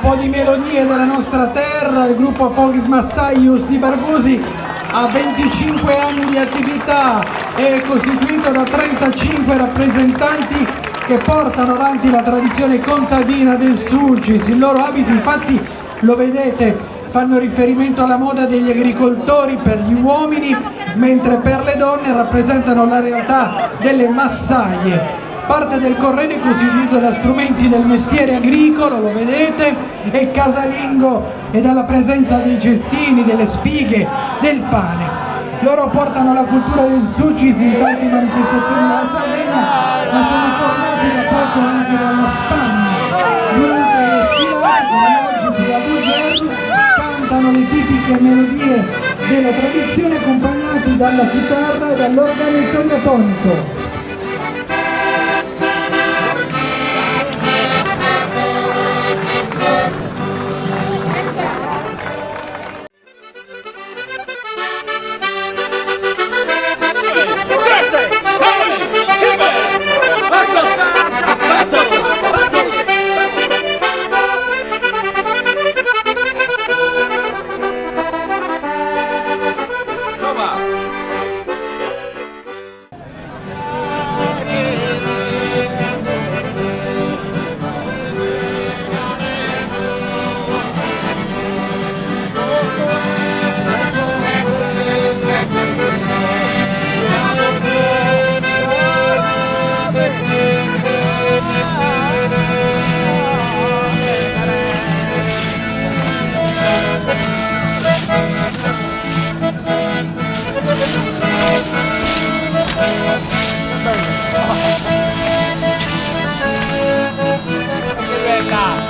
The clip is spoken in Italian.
un po' di melodie della nostra terra. Il gruppo Fogis Massaius di Barbusi ha 25 anni di attività, è costituito da 35 rappresentanti che portano avanti la tradizione contadina del Sulcis. Il loro abito, infatti, lo vedete, fanno riferimento alla moda degli agricoltori per gli uomini, mentre per le donne rappresentano la realtà delle massaie. Parte del corredo è costituito da strumenti del mestiere agricolo, lo vedete, e casalingo e dalla presenza dei cestini, delle spighe, del pane. Loro portano la cultura del Sulcis in tante manifestazioni della Sardegna, ma sono tornati da poco anche dalla Spagna. Durante le sfilate, come oggi a Bugerri, cantano le tipiche melodie della tradizione accompagnati dalla chitarra e dall'organo stereofonico. Bella!